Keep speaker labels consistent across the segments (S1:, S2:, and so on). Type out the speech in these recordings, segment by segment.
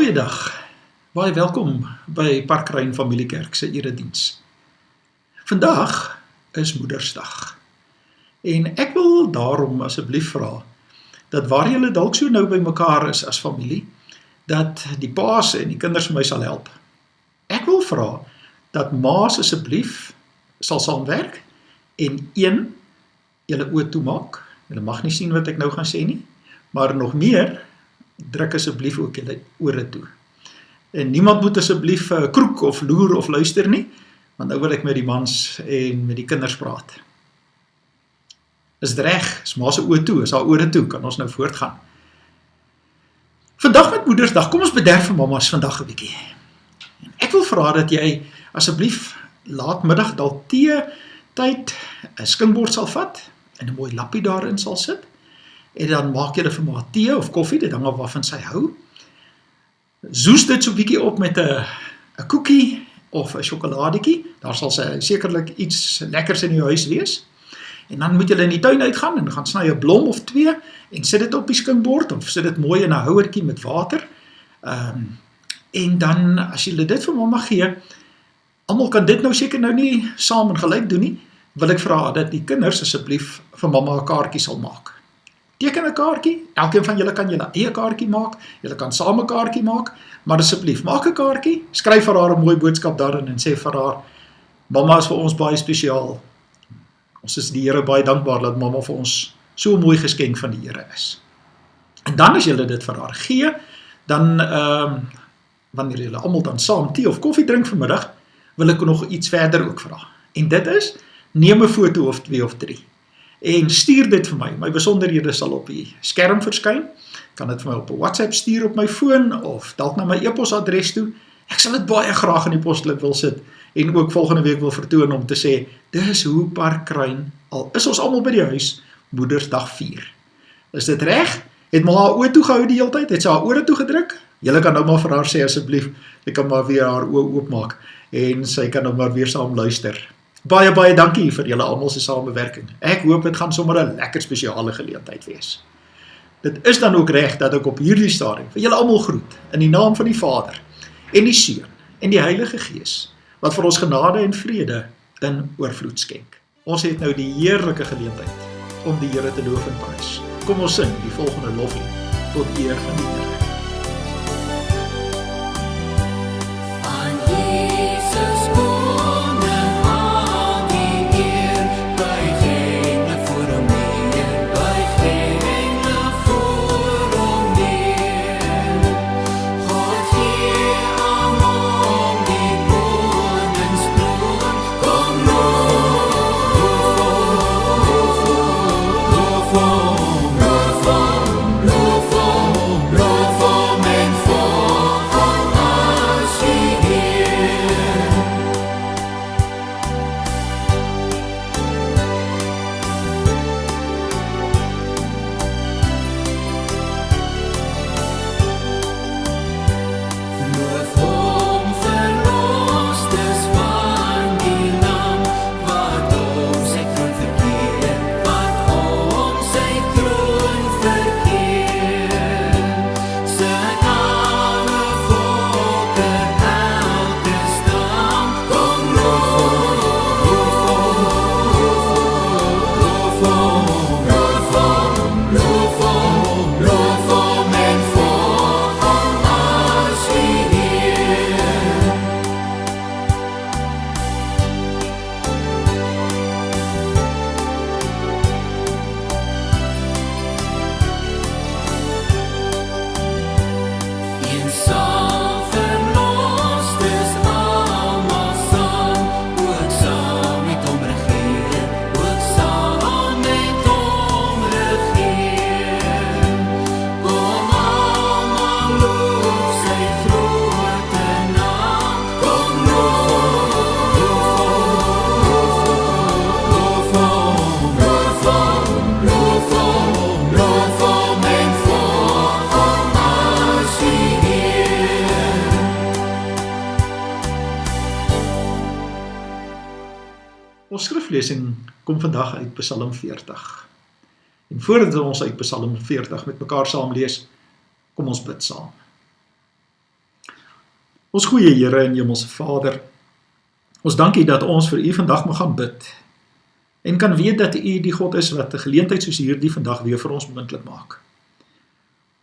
S1: Goeiedag, baie welkom by Parkrein Familiekerk se erediens. Vandag is Moedersdag en ek wil daarom asseblief vra dat waar julle dalk so nou by mekaar is as familie, dat die paas en die kinders my sal help. Ek wil vra dat ma's asseblief sal saamwerk en julle oë toemaak. Julle mag nie sien wat ek nou gaan sê nie, maar nog meer, druk asseblief ook julle ore toe. En niemand moet asseblief kroek of loer of luister nie, want nou wil ek met die mans en met die kinders praat. Is dit reg? Is ma se oë toe? Is haar ore toe? Kan ons nou voortgaan? Vandag met Moedersdag, kom ons bederf vir mamas vandag 'n bietjie. Ek wil vra dat jy asseblief laatmiddag dalk tyd 'n skinkbord sal vat en 'n mooi lappie daarin sal sit. En dan maak jy vir ma tee of koffie, dit hang af waarvan sy hou. Soes dit so bietjie op met 'n koekie of 'n sjokoladetjie. Daar sal sy sekerlik iets lekkers in die huis wees. En dan moet jy in die tuin uitgaan en gaan sny 'n blom of 2 en sit dit op die skinkbord of sit dit mooi in 'n houertjie met water. En dan as jy dit vir mamma gee, almal kan dit nou seker nou nie saam en gelyk doen nie, wil ek vra dat die kinders asseblief vir mamma 'n kaartjie sal maak. Teken 'n kaartjie, elkeen van julle kan julle eie kaartjie maak, julle kan saam 'n kaartjie maak, maar asseblief, maak 'n kaartjie, skryf vir haar 'n mooi boodskap daarin en sê vir haar, mamma is vir ons baie spesiaal. Ons is die Here baie dankbaar dat mamma vir ons so 'n mooi geskenk van die Here is. En dan as julle dit vir haar gee, dan wanneer julle almal dan saam tee of koffie drink vanmiddag, wil ek nog iets verder ook vra. En dit is, neem 'n foto of 2 of 3. En stuur dit vir my. My besonderhede sal op die skerm verskyn. Kan dit vir my op 'n WhatsApp stuur op my foon of dalk na my e-posadres toe. Ek sal dit baie graag in die posklip wil sit en ook volgende week wil vertoon om te sê, dis hoe Parkrein, al is ons almal by die huis, Moedersdag vier. Is dit reg? Het my haar oë toegehou die hele tyd? Het sy haar ore toegedruk? Julle kan nou maar vir haar sê asseblief, sy kan maar weer haar oë oopmaak en sy kan nou maar weer saam luister. Baie dankie vir julle almal se samewerking. Ek hoop dit gaan sommer 'n lekker spesiale geleentheid wees. Dit is dan ook reg dat ek op hierdie stadium vir julle almal groet in die naam van die Vader en die Seun en die Heilige Gees wat vir ons genade en vrede in oorvloed skenk. Ons het nou die heerlike geleentheid om die Here te loof en prys. Kom ons sing die volgende loflied tot eer van die Here. Ons skriflesing kom vandag uit Psalm 40. En voordat ons uit Psalm 40 met mekaar saam lees, kom ons bid saam. Ons goeie Here en Hemelse Vader, ons dankie dat ons vir U vandag mag gaan bid en kan weet dat U die God is wat 'n geleentheid soos hierdie vandag weer vir ons moontlik maak.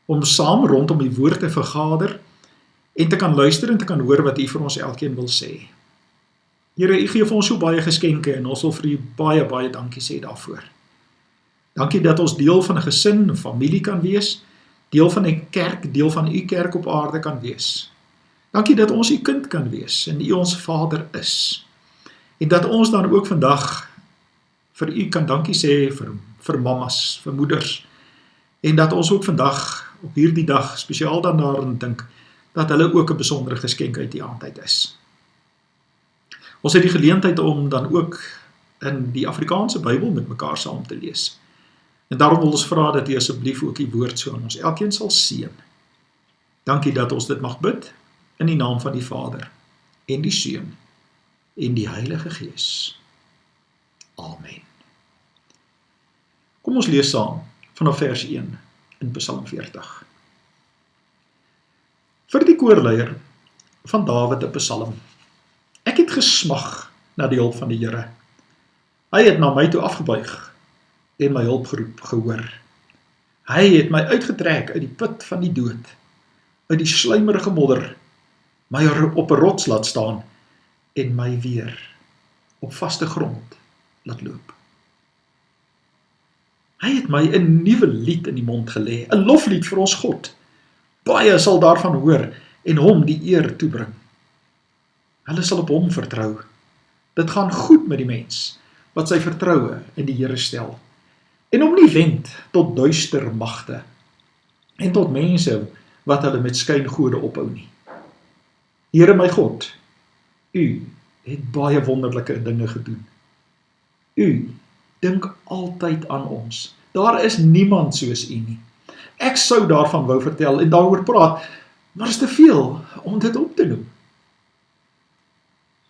S1: Om saam rondom die woord te vergader en te kan luister en te kan hoor wat U vir ons elkeen wil sê. Here, U gee vir ons so baie geskenke en ons wil vir U baie, baie dankie sê daarvoor. Dankie dat ons deel van 'n gesin, 'n familie kan wees, deel van 'n kerk, deel van U kerk op aarde kan wees. Dankie dat ons U kind kan wees en U ons Vader is. En dat ons dan ook vandag vir U kan dankie sê vir mammas, vir moeders. En dat ons ook vandag op hierdie dag spesiaal dan daarin dink dat hulle ook 'n besondere geskenk uit die hand uit is. Ons het die geleentheid om dan ook in die Afrikaanse Bybel met mekaar saam te lees. En daarom wil ons vra dat U asseblief ook die woord so aan ons elkeen sal seën. Dankie dat ons dit mag bid in die naam van die Vader en die Seun en die Heilige Gees. Amen. Kom ons lees saam vanaf vers 1 in Psalm 40. Vir die koorleier van Dawid 'n psalm. Ek het gesmag na die hulp van die Here. Hy het na my toe afgebuig en my hulpgeroep gehoor. Hy het my uitgetrek uit die put van die dood, uit die sluimerige modder, my op 'n rots laat staan en my weer op vaste grond laat loop. Hy het my 'n nuwe lied in die mond gelê, 'n loflied vir ons God. Baie sal daarvan hoor en hom die eer toebring. Hulle sal op hom vertrou. Dit gaan goed met die mens wat sy vertroue in die Here stel en hom nie wend tot duister magte en tot mense wat hulle met skyngode ophou nie. Here my God, U het baie wonderlike dinge gedoen. U dink altyd aan ons. Daar is niemand soos U nie. Ek sou daarvan wou vertel en daaroor praat, maar is te veel om dit op te noem.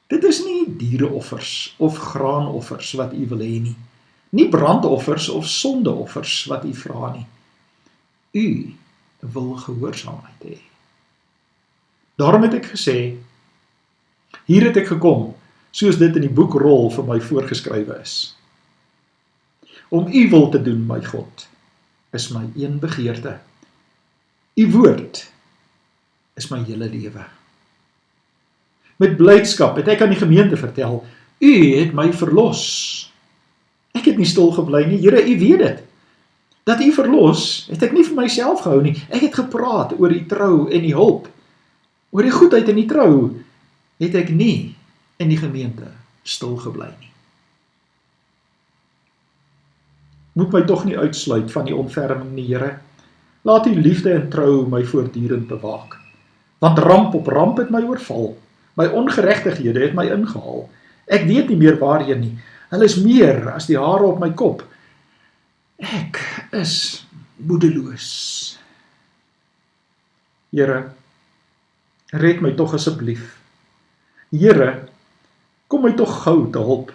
S1: Dit is nie diereoffers of graanoffers wat U wil hê nie. Nie brandoffers of sondeoffers wat U vra nie. U wil gehoorsaamheid hê. Daarom het ek gesê, hier het ek gekom, soos dit in die boekrol vir my voorgeskrywe is. Om U wil te doen, my God, is my een begeerte. U woord is my hele lewe. Met blydskap het ek aan die gemeente vertel, U het my verlos. Ek het nie stil gebly nie, Here, U weet dit. Dat U verlos, het ek nie vir myself gehou nie. Ek het gepraat oor die trou en die hulp. Oor die goedheid en die trou, het ek nie in die gemeente stil gebly nie. Moet my tog nie uitsluit van die ontferming nie, Here. Laat U liefde en trou my voortdurend bewaak. Want ramp op ramp het my oorval. My ongeregtighede het my ingehaal. Ek weet nie meer waarheen nie. Hulle is meer as die hare op my kop. Ek is moedeloos. Here, red my tog asseblief. Here, kom my tog gou te hulp.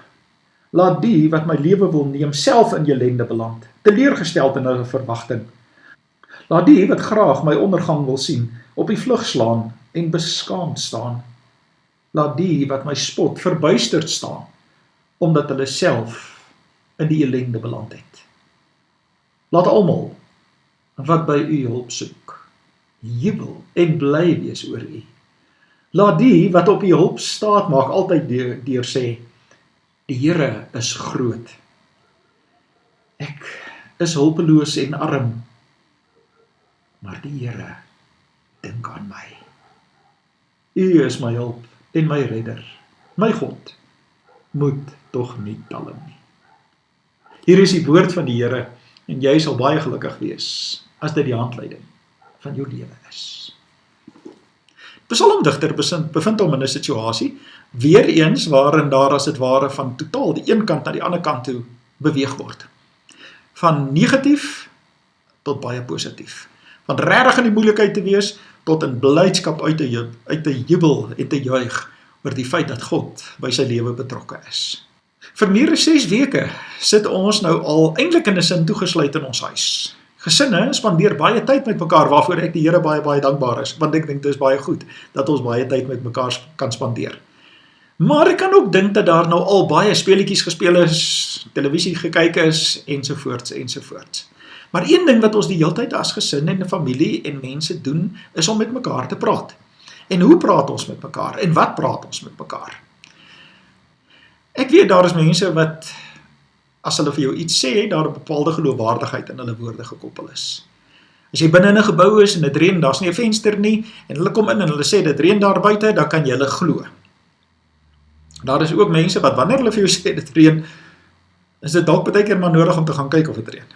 S1: Laat die wat my lewe wil neem self in ellende beland, teleurgesteld in hulle verwagting. Laat die wat graag my ondergang wil sien, op die vlug slaan en beskaamd staan. Laat die wat my spot verbuisterd staan, omdat hulle self in die ellende beland het. Laat almal wat by U hulp soek, jubel en bly wees oor U. Laat die wat op U hulp staat maak altyd deur sê, die Here is groot. Ek is hulpeloos en arm, maar die Here dink aan my. U is my hulp en my redder. My God moet tog nie talm nie. Hier is die woord van die Here en jy sal baie gelukkig wees as dit die handleiding van jou lewe is. Psalmdigter bevind hom in 'n situasie, weer eens waarin daar as dit ware van totaal die een kant na die ander kant toe beweeg word. Van negatief tot baie positief. Van regtig in die moeilikheid te wees tot in blydskap uit te jubel en te juig oor die feit dat God by sy lewe betrokke is. Vir meer as 6 weke sit ons nou al eintlik in 'n sin toegesluit in ons huis. Gesinne spandeer baie tyd met mekaar, waarvoor ek die Here baie, baie dankbaar is, want ek dink dit is baie goed, dat ons baie tyd met mekaar kan spandeer. Maar ek kan ook dink dat daar nou al baie speletjies gespeel is, televisie gekyk is, ensovoorts, ensovoorts. Maar een ding wat ons die hele tyd as gesin en familie en mense doen, is om met mekaar te praat. En hoe praat ons met mekaar? En wat praat ons met mekaar? Ek weet daar is mense wat, as hulle vir jou iets sê, daar 'n bepaalde geloofwaardigheid in hulle woorde gekoppel is. As jy binne in 'n gebou is en dit reën, daar's nie 'n venster nie, en hulle kom in en hulle sê dit reën daar buite, dan kan jy hulle glo. Daar is ook mense wat wanneer hulle vir jou sê dit reën, is dit dalk baie keer maar nodig om te gaan kyk of dit reën.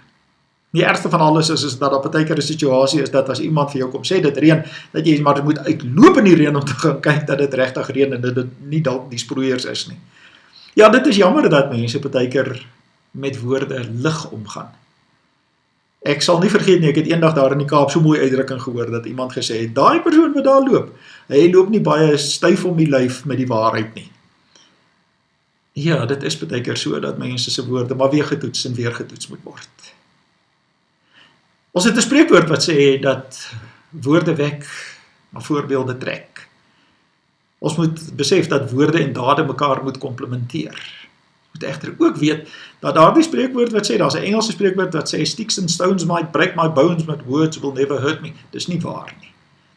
S1: Die ergste van alles is dat daar baie keer 'n situasie is dat as iemand vir jou kom sê dit reën, dat jy maar moet uitloop in die reën om te gaan kyk dat dit regtig reën en dat dit nie dalk die sproeiers is nie. Ja, dit is jammer dat mense baie keer met woorde lig omgaan. Ek sal nie vergeet nie, ek het eendag daar in die Kaap so mooi uitdrukking gehoor dat iemand gesê het, daai persoon wat daar loop, hy loop nie baie styf om die lyf met die waarheid nie. Ja, dit is baie keer so dat mense se woorde maar weer getoets en weer getoets moet word. Ons het 'n spreekwoord wat sê dat woorde wek, maar voorbeelde trek. Ons moet besef dat woorde en dade mekaar moet komplementeer. Ons moet egter ook weet dat daardie spreekwoord wat sê, daar's 'n Engelse spreekwoord wat sê sticks and stones might break my bones, but words will never hurt me. Dis nie waar nie.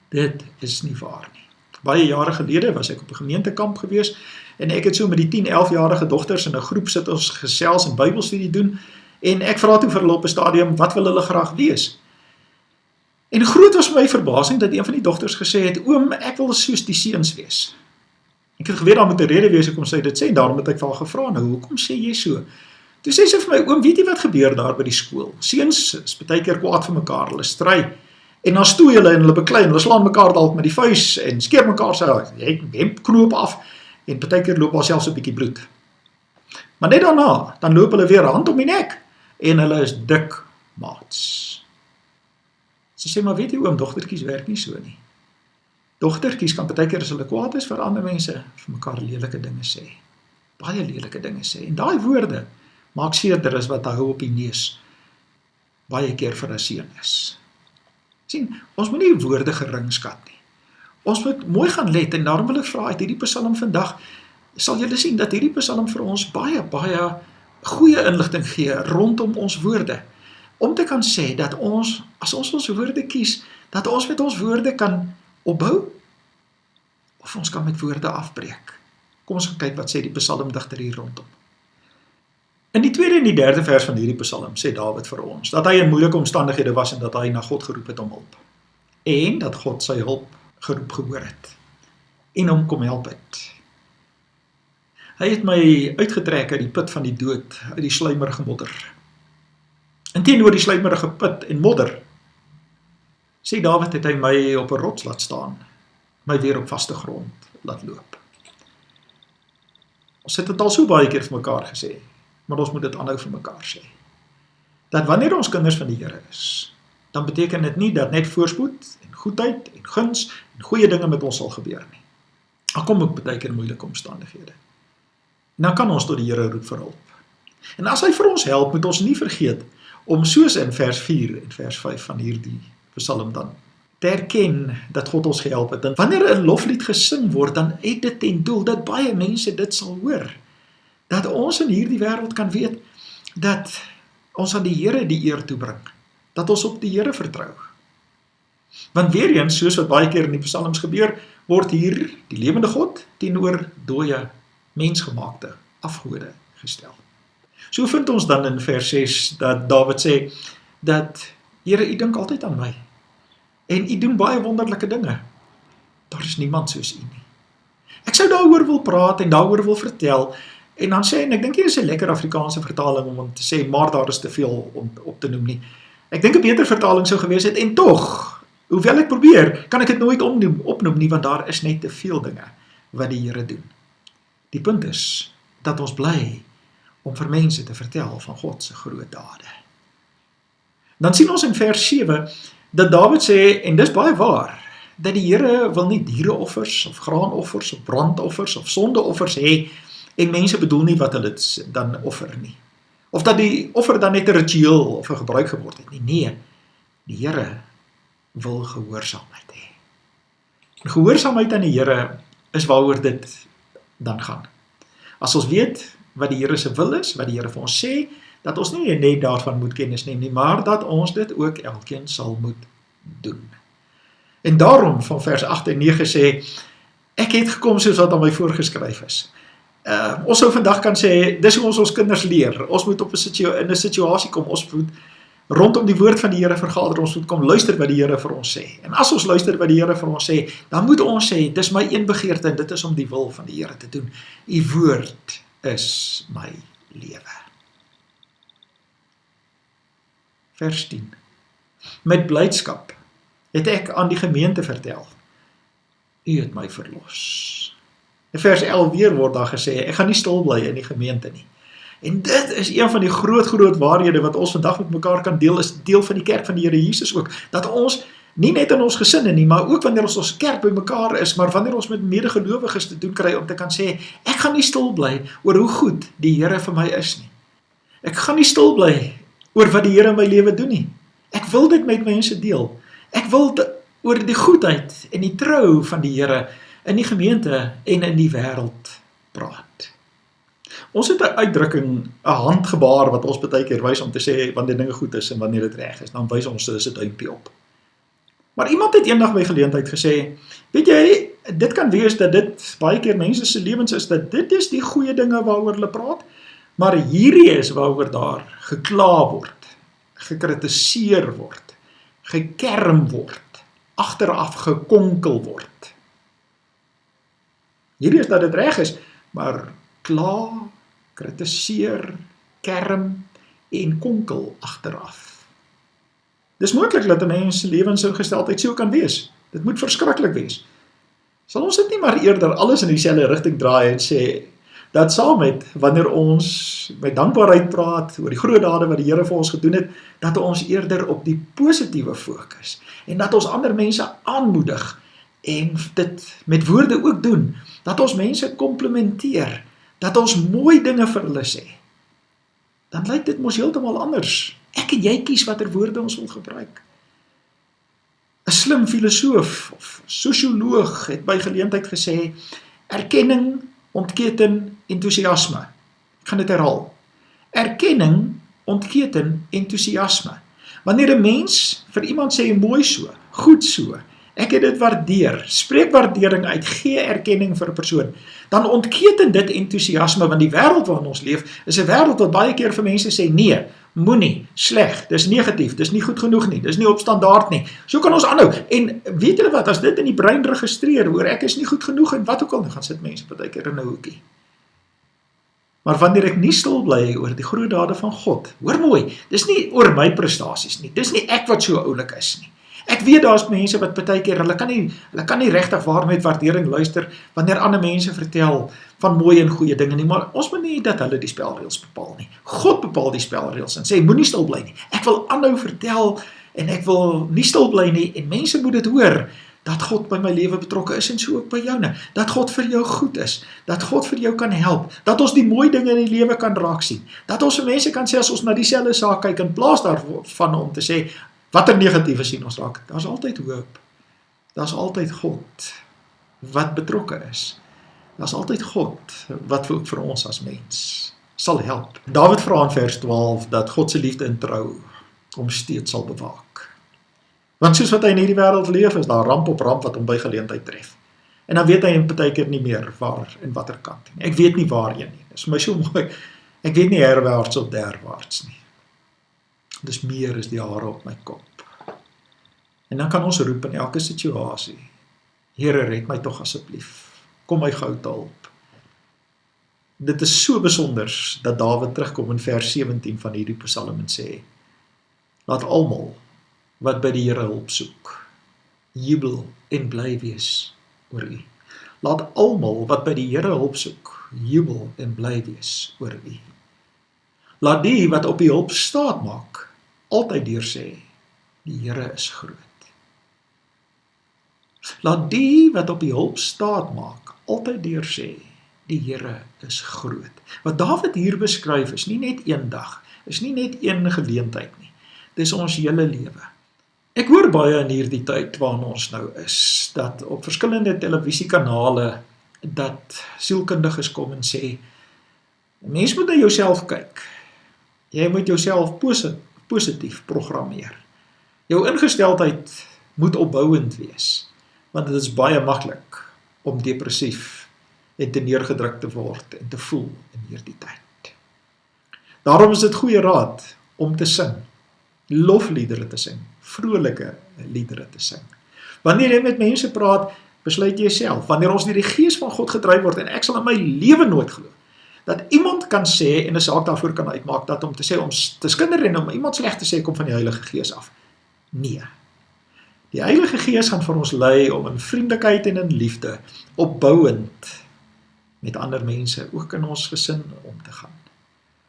S1: Dit is nie waar nie. Baie jare gelede was ek op 'n gemeentekamp gewees en ek het so met die 10-11-jarige dogters in 'n groep sit ons gesels en Bybelstudie doen en ek vra toe vir hulle op 'n stadium wat wil hulle graag wees. En groot was my verbasing dat een van die dogters gesê het, oom, ek wil soos die seuns wees. Ek het geweet daar moet 'n rede wees hoekom sy dit sê en daarom het ek vir haar gevra, nou hoekom sê jy so? Toe sê sy vir my, oom, weet jy wat gebeur daar by die skool? Seuns is baie keer kwaad vir mekaar, hulle stry en dan stoei hulle en hulle beklei en hulle slaan mekaar dalk met die vuis en skeer mekaar se hemdknoop af en baie keer loop daar selfs 'n bietjie bloed. Maar net daarna, dan loop hulle weer hand om die nek en hulle is dik maats. Sy sê, maar weet jy oom, dogtertjies werk nie so nie. Dogtertjies kan baie keer as hulle kwaad is vir ander mense, vir mekaar lelike dinge sê. Baie lelike dinge sê. En daai woorde maak seerder as wat hou op die neus baie keer vir 'n seun is. Sien, ons moet nie woorde geringskat nie. Ons moet mooi gaan let en daarom wil ek vra uit hierdie Psalm vandag, sal julle sien dat hierdie Psalm vir ons baie, baie goeie inligting gee rondom ons woorde. Om te kan sê dat ons, as ons woorde kies, dat ons met ons woorde kan opbou, of ons kan met woorde afbreek. Kom ons gaan kyk wat sê die psalmdigter hier rondom. In die 2de en die 3de vers van hierdie psalm sê Dawid vir ons, dat hy in moeilike omstandighede was en dat hy na God geroep het om hulp. En dat God sy hulp geroep gehoor het. En hom kom help het. Hy het my uitgetrek uit die put van die dood, uit die sluimerige modder. En teenoor die sluimerige put en modder, sê Dawid het hy my op 'n rots laat staan, my weer op vaste grond laat loop. Ons het dit al so baie keer vir mekaar gesê, maar ons moet dit aanhou vir mekaar sê. Dat wanneer ons kinders van die Here is, dan beteken dit nie dat net voorspoed en goedheid en guns en goeie dinge met ons sal gebeur nie. Daar kom ook baie keer moeilike omstandighede. En dan kan ons tot die Here roep vir hulp. En as hy vir ons help, moet ons nie vergeet om soos in vers 4 en vers 5 van hierdie Psalm dan te erken dat God ons gehelp het. En wanneer 'n loflied gesing word, dan het dit ten doel dat baie mense dit sal hoor. Dat ons in hierdie wêreld kan weet dat ons aan die Here die eer toebring. Dat ons op die Here vertrou. Want weer eens, soos wat baie keer in die psalms gebeur, word hier die lewende God teenoor dooie mensgemaakte afgode gestel. So vind ons dan in vers 6 dat Dawid sê dat Here, u dink altyd aan my en u doen baie wonderlike dinge. Daar is niemand soos u nie. Ek sou daaroor wil praat en daaroor wil vertel en dan sê, en ek dink hier is 'n lekker Afrikaanse vertaling om te sê, maar daar is te veel om op te noem nie. Ek dink 'n beter vertaling sou gewees het, en tog, hoewel ek probeer, kan ek dit nooit opnoem nie, want daar is net te veel dinge wat die Here doen. Die punt is, dat ons bly om vir mense te vertel van God se groot dade. Dan sien ons in vers 7, dat Dawid sê, en dis baie waar, dat die Here wil nie diereoffers, of graanoffers, of brandoffers, of sondeoffers hê, en mense bedoel nie wat hulle dan offer nie. Of dat die offer dan net 'n ritueel of 'n gebruik geword het nie. Nee, Die Here wil gehoorsaamheid hê. En gehoorsaamheid aan die Here is waaroor dit dan gaan. As ons weet wat die Here se wil is, wat die Here vir ons sê, dat ons nie net daarvan moet kennis neem nie, maar dat ons dit ook elkeen sal moet doen. En daarom van vers 8 en 9 sê, ek het gekom soos wat aan my voorgeskryf is. Ons sou vandag kan sê, dis hoe ons kinders leer. Ons moet in 'n situasie kom, ons moet rondom die woord van die Here vergader, ons moet kom luister wat die Here vir ons sê. En as ons luister wat die Here vir ons sê, dan moet ons sê, dis my een begeerte en dit is om die wil van die Here te doen. U woord is my lewe. Vers 10. Met blydskap het ek aan die gemeente vertel, u het my verlos. In vers 11 weer word daar gesê, ek gaan nie stil bly in die gemeente nie. En dit is een van die groot waarhede wat ons vandag met mekaar kan deel, is deel van die kerk van die Here Jesus ook, dat ons nie net in ons gesinne nie, maar ook wanneer ons kerk by mekaar is, maar wanneer ons met medegelowiges te doen kry, om te kan sê, ek gaan nie stil bly oor hoe goed die Here vir my is nie. Ek gaan nie stil bly oor wat die Here in my lewe doen nie. Ek wil dit met mense deel. Ek wil oor die goedheid en die trou van die Here in die gemeente en in die wêreld praat. Ons het 'n uitdrukking, 'n handgebaar wat ons baie keer wys om te sê wanneer dinge goed is en wanneer dit reg is, dan wys ons 'n duimpie op. Maar iemand het eendag by geleentheid gesê, weet jy, dit kan wees dat dit baie keer mense se lewens is, dat dit is die goeie dinge waaroor hulle praat, maar hierdie is waaroor daar gekla word, gekritiseer word, gekerm word, agteraf gekonkel word. Hierdie is dat dit reg is, maar kla, kritiseer, kerm en konkel agteraf. Dis moontlik dat 'n mens se lewensingesteldheid so kan wees. Dit moet verskriklik wees. Sal ons dit nie maar eerder alles in dieselfde rigting draai en sê, dat saam met, wanneer ons met dankbaarheid praat, oor die groot dade wat die Here vir ons gedoen het, dat ons eerder op die positiewe fokus, en dat ons ander mense aanmoedig, en dit met woorde ook doen, dat ons mense komplimenteer, dat ons mooi dinge vir hulle sê, dan lyk dit mos heeltemal anders. Ek en jy kies watter woorde ons wil gebruik. 'n Slim filosoof of sosioloog het by geleentheid gesê, erkenning ontketen entoesiasme. Ek gaan dit herhaal. Erkenning ontketen entoesiasme. Wanneer 'n mens vir iemand sê mooi so, goed so, ek het dit waardeer, spreek waardering uit, gee erkenning vir 'n persoon, dan ontketen dit entoesiasme, want die wêreld waarin ons leef, is 'n wêreld wat baie keer vir mense sê, nee, moenie, sleg, dis negatief, dis nie goed genoeg nie, dis nie op standaard nie. So kan ons aanhou. En weet julle wat, as dit in die brein registreer, hoor ek is nie goed genoeg en wat ook al, dan gaan sit mense baie keer in 'n hoekie. Maar wanneer ek nie stil bly oor die groot dade van God, hoor mooi, dis nie oor my prestasies nie, dis nie ek wat so oulik is nie. Ek weet daar's mense wat baie keer, hulle kan nie regtig waar met waardering luister, wanneer ander mense vertel van mooi en goeie dinge nie, maar ons moet nie dat hulle die spelreëls bepaal nie. God bepaal die spelreëls en sê, moenie stil bly nie. Ek wil aanhou vertel, en ek wil nie stil bly nie, en mense moet dit hoor, dat God by my lewe betrokke is, en so ook by joune, dat God vir jou goed is, dat God vir jou kan help, dat ons die mooi dinge in die lewe kan raak sien, dat ons vir mense kan sê, as ons na dieselfde saak kyk, in plaas daarvan om te sê, watter negatieve sien ons raak, daar's altyd hoop, daar's altyd God, wat betrokke is, daar's altyd God, wat ook vir ons as mens sal help. Dawid vra in vers 12, dat God se liefde en trou, hom steeds sal bewaak. Want soos wat hy in hierdie wêreld leef, is daar ramp op ramp wat hom by geleentheid tref. En dan weet hy in partykeer nie meer waar en watter kant nie. Ek weet nie waarheen nie. Dis vir my so mooi. Ek weet nie herwaarts of derwaarts nie. Dis meer as die hare op my kop. En dan kan ons roep in elke situasie, Here, red my tog asseblief. Kom my gou te hulp. Dit is so besonders dat Dawid terugkom in vers 17 van hierdie Psalm en sê, laat almal wat by die Here hulp soek, jubel en bly wees oor U. Laat almal wat by die Here hulp soek, jubel en bly wees oor U. Laat die wat op U hulp staat maak, altyd deur sê, die Here is groot. Laat die wat op U hulp staat maak, altyd deur sê, die Here is groot. Wat Dawid hier beskryf is nie net een dag, is nie net een geleentheid nie. Dis ons hele lewe. Ek hoor baie in hierdie tyd waarin ons nou is, dat op verskillende televisiekanale, dat sielkundiges kom en sê, mens moet na jouself kyk. Jy moet jouself positief programmeer. Jou ingesteldheid moet opbouend wees, want dit is baie maklik om depressief en te neergedruk te word en te voel in hierdie tyd. Daarom is dit goeie raad om te sing, lofliedere te sing, vrolike liedere te sing. Wanneer jy met mense praat, besluit jy self, wanneer ons deur die Gees van God gedryf word, en ek sal in my lewe nooit glo, dat iemand kan sê, en 'n saak daarvoor kan uitmaak, dat om te sê, om te skinder en om iemand sleg te sê, kom van die Heilige Gees af. Nee. Die Heilige Gees gaan vir ons lei om in vriendelikheid en in liefde, opbouend met ander mense, ook in ons gesin om te gaan.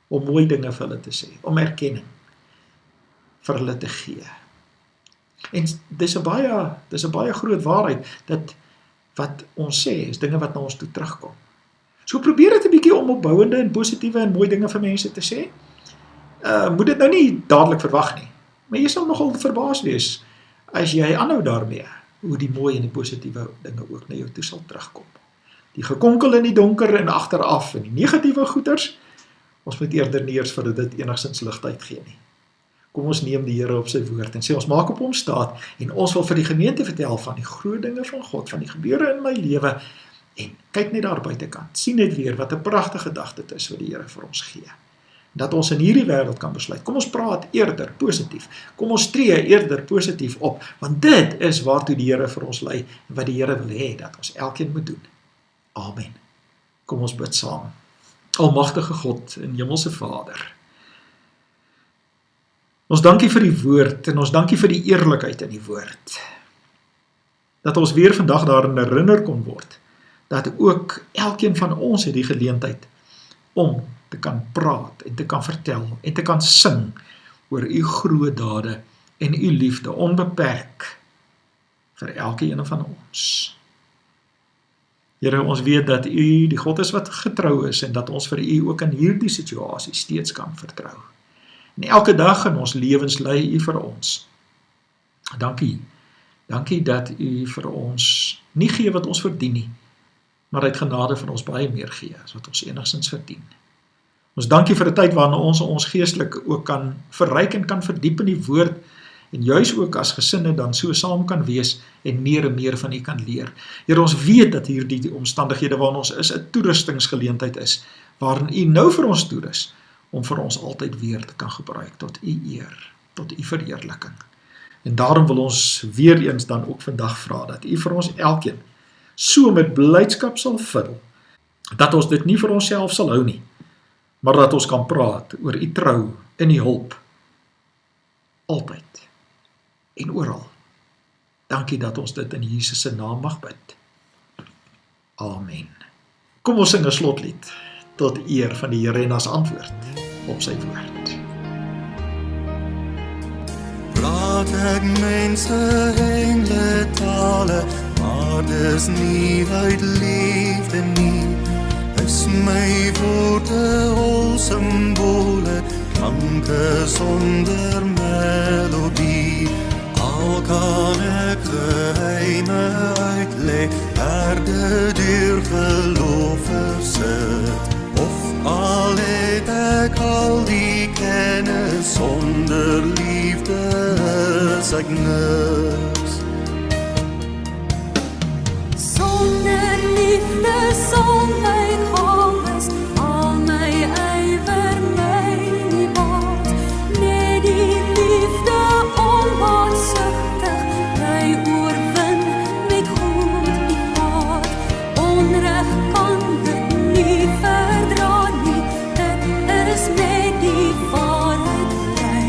S1: Om mooi dinge vir hulle te sê, om erkenning vir hulle te gee. En dis 'n baie groot waarheid, dat wat ons sê, is dinge wat na ons toe terugkom. So probeer dit 'n bietjie om opbouende en positiewe en mooi dinge vir mense te sê. Moet dit nou nie dadelik verwag nie, maar jy sal nogal verbaas wees, as jy aanhou daarmee, hoe die mooi en die positiewe dinge ook na jou toe sal terugkom. Die gekonkel in die donker en agteraf, en die negatiewe goeters, ons moet eerder nie eers vir dit enigstens ligtheid gee nie. Kom ons neem die Here op sy woord en sê ons maak op hom staat en ons wil vir die gemeente vertel van die groot dinge van God, van die gebeure in my lewe en kyk net daar buitekant. Sien net weer wat 'n pragtige dag dit is wat die Here vir ons gee. Dat ons in hierdie wêreld kan besluit. Kom ons praat eerder positief. Kom ons tree eerder positief op, want dit is waartoe die Here vir ons lei en wat die Here wil hê dat ons elkeen moet doen. Amen. Kom ons bid saam. Almagtige God en Hemelse Vader, ons dankie vir die woord en ons dankie vir die eerlikheid in die woord. Dat ons weer vandag daarin herinner kon word, dat ook elkeen van ons het die geleentheid om te kan praat en te kan vertel en te kan sing oor u groot dade en u liefde onbeperk vir elkeen van ons. Here, ons weet dat u die God is wat getrou is en dat ons vir u ook in hierdie situasie steeds kan vertrou. En elke dag in ons lewens lei u vir ons. Dankie. Dankie dat u vir ons nie gee wat ons verdien nie, maar uit genade vir ons baie meer gee as wat ons enigstens verdien. Ons dankie vir 'n tyd waarin ons geestelik ook kan verryk en kan verdiep in die woord en juis ook as gesinne dan so saam kan wees en meer van u kan leer. Here, ons weet dat hierdie omstandighede waarin ons is 'n toerustingsgeleentheid is, waarin u nou vir ons toerus om vir ons altyd weer te kan gebruik tot u eer, tot u verheerliking. En daarom wil ons weer eens dan ook vandag vra dat u vir ons elkeen so met blydskap sal vul, dat ons dit nie vir onsself sal hou nie, maar dat ons kan praat oor u trou en u hulp, altyd en oral. Dankie dat ons dit in Jesus se naam mag bid. Amen. Kom ons sing 'n slotlied tot eer van die Here en as antwoord op sy woord.
S2: Praat ek mense engle tale, maar dis nie uit liefde nie. Is my woorde hol simbole, klanke sonder melodie. Al kan ek geheime uitlei, herde deur geloof versit. Of al het ek al die kennis, sonder liefde is ek niks.
S3: Sonder liefde sal my gawes, al my ywer my nie baat. Net die liefde onbaatsigtig, my oorwin met goed die kwaad. Onreg kan dit nie verdra nie, dit is net die waarheid bly.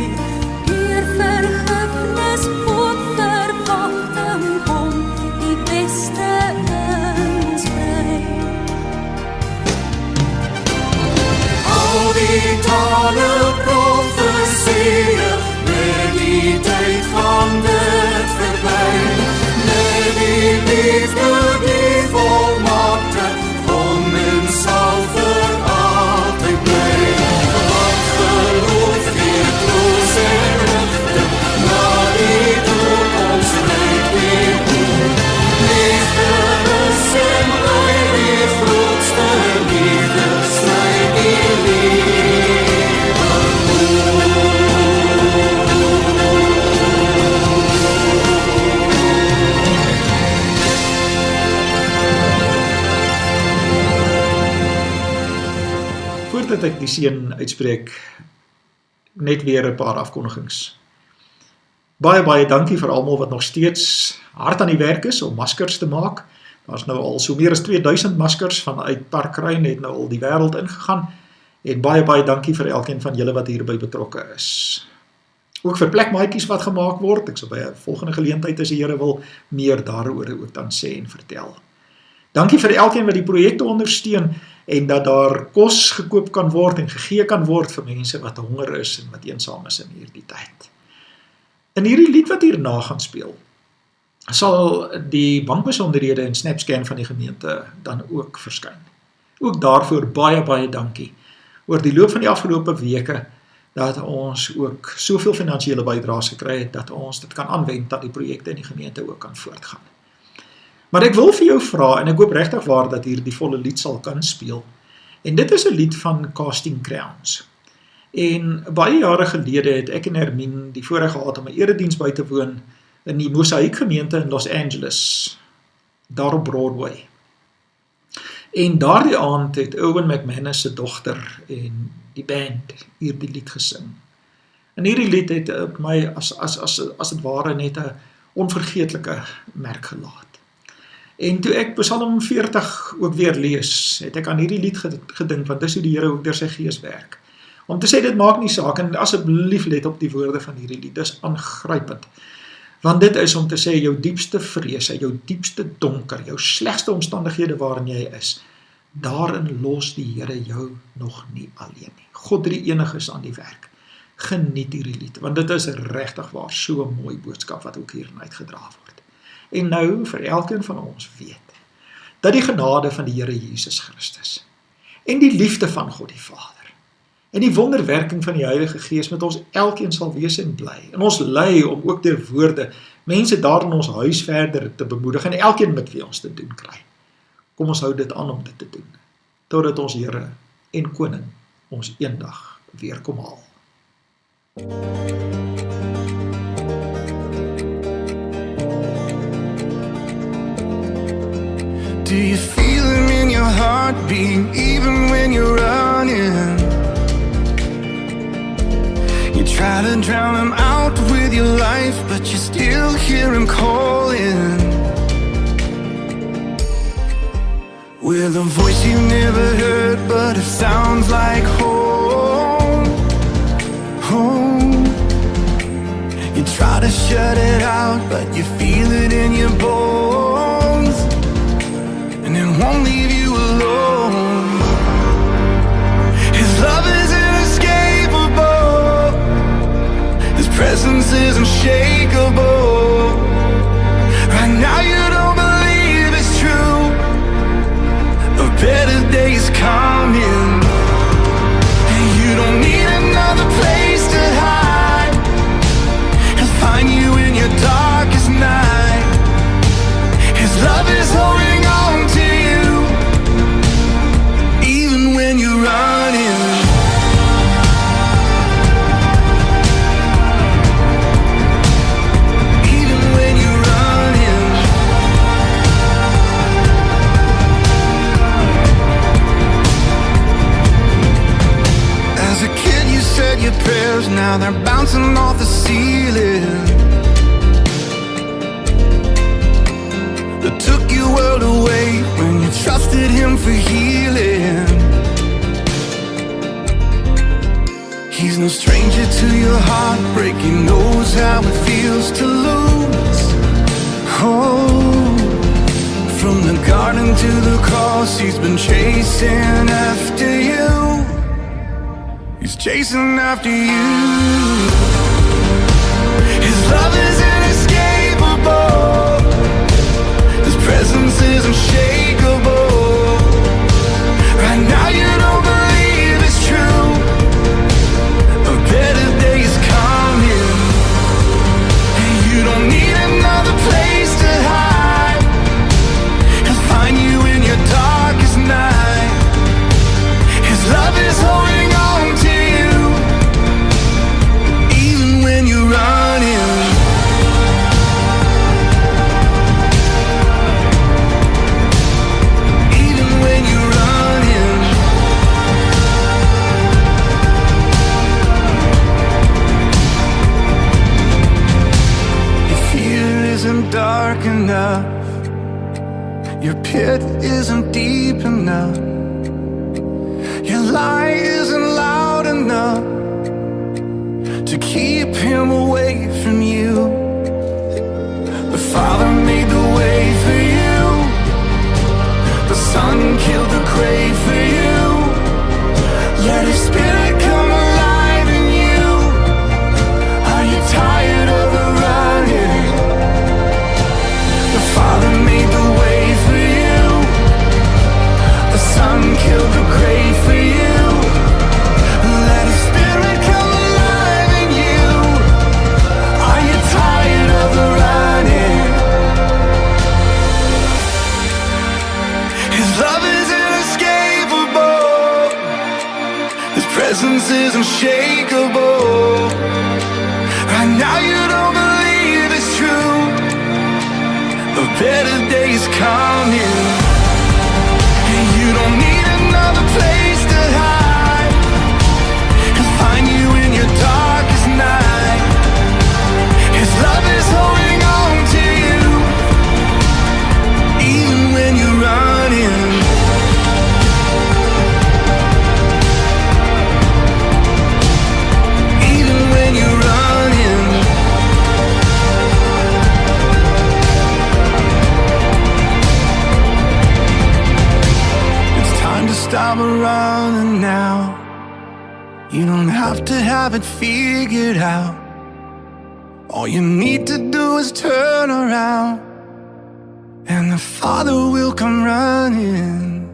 S3: Deur vergifnis op verwagting kom die beste in ons vry.
S2: Al die tale profesieë, met die tyd gaan dit verby. Met die liefde die volmaakte, kom en sal vir altyd bly. Wat geloof die troos en rigting, na die doel
S1: ek die seën uitspreek, net weer 'n paar afkondigings. Baie dankie vir almal wat nog steeds hard aan die werk is om maskers te maak. Daar's nou al so meer as 2000 maskers vanuit Parkryn het nou al die wêreld ingegaan. En baie dankie vir elkeen van julle wat hierby betrokke is. Ook vir plekmaatjies wat gemaak word. Ek sal by 'n volgende geleentheid as die Here wil meer daaroor ook dan sê en vertel. Dankie vir elkeen wat die projekte ondersteun en dat daar kos gekoop kan word en gegee kan word vir mense wat honger is en wat eensaam is in hierdie tyd. In hierdie lied wat hierna gaan speel, sal die bankbesonderhede en SnapScan van die gemeente dan ook verskyn. Ook daarvoor baie dankie oor die loop van die afgelope weke dat ons ook soveel finansiële bydraes gekry het dat ons dit kan aanwend dat die projekte in die gemeente ook kan voortgaan. Maar ek wil vir jou vra en ek hoop regtig waar dat hier die volle lied sal kan speel. En dit is 'n lied van Casting Crowns. En baie jare gelede het ek en Hermine die voorreg gehad om 'n erediens by te woon in die Mosaïek gemeente in Los Angeles, daar op Broadway. En daardie aand het Owen McManus se dogter en die band hierdie lied gesing. En hierdie lied het op my as het ware net 'n onvergeetlike merk gelaat. En toe ek Psalm 40 ook weer lees, het ek aan hierdie lied gedink, want dis hoe die Here ook deur sy gees werk. Om te sê dit maak nie saak, en asseblief let op die woorde van hierdie lied, dis aangrypend. Want dit is om te sê, jou diepste vrese, jou diepste donker, jou slegste omstandighede waarin jy is, daarin los die Here jou nog nie alleen nie. God drie enig is aan die werk. Geniet hierdie lied, want dit is regtig waar so 'n mooi boodskap wat ook hierin uitgedra word. En nou vir elkeen van ons weet, dat die genade van die Here Jesus Christus, en die liefde van God die Vader, en die wonderwerking van die Heilige Gees met ons elkeen sal wees en bly. En ons lei om ook deur woorde mense daar in ons huis verder te bemoedig en elkeen met wie ons te doen kry. Kom ons hou dit aan om dit te doen, totdat ons Here en Koning ons eendag weer kom haal.
S2: Do you feel him in your heartbeat even when you're running? You try to drown him out with your life, but you still hear him calling. With a voice you've never heard, but it sounds like home, home. You try to shut it out, but you feel it in your bones, and it won't leave you alone. His love is inescapable, His presence is unshakable. Right now you don't believe it's true. A better day is coming, and you don't need another place to hide. He'll find you in your darkest night. His love is holding on to you, even when you're running. Even when you're running. As a kid you said your prayers, now they're bouncing off the ceiling. That took your world away when you trusted Him for healing. He's no stranger to your heartbreak, He knows how it feels to lose. Oh, from the garden to the cross, He's been chasing after you. He's chasing after you. His love is inescapable, His presence is unshakable. Right now you don't believe it's true. A better day is coming, and you don't need another place to hide. He'll find you in your darkest night. His love is holding on to you, even dark enough. Your pit isn't deep enough. Your lie isn't loud enough to keep him away from you. The Father made the way for you. The Son killed the grave for you. Let His Spirit come alive in you. Are you tired of the running? The Father made the way for you. The Son killed the grave for you. Let His Spirit come alive in you. Are you tired of the running? His love is inescapable. His presence is unshakable. Right now you don't believe it's true. A better day is coming. And you don't need another place to hide. He'll find you in your darkest night. His love is holding on to you, even when you're running. Even when you're running. It's time to stop running now. You don't have to have it figured out. All you need to do is turn around, and the Father will come running.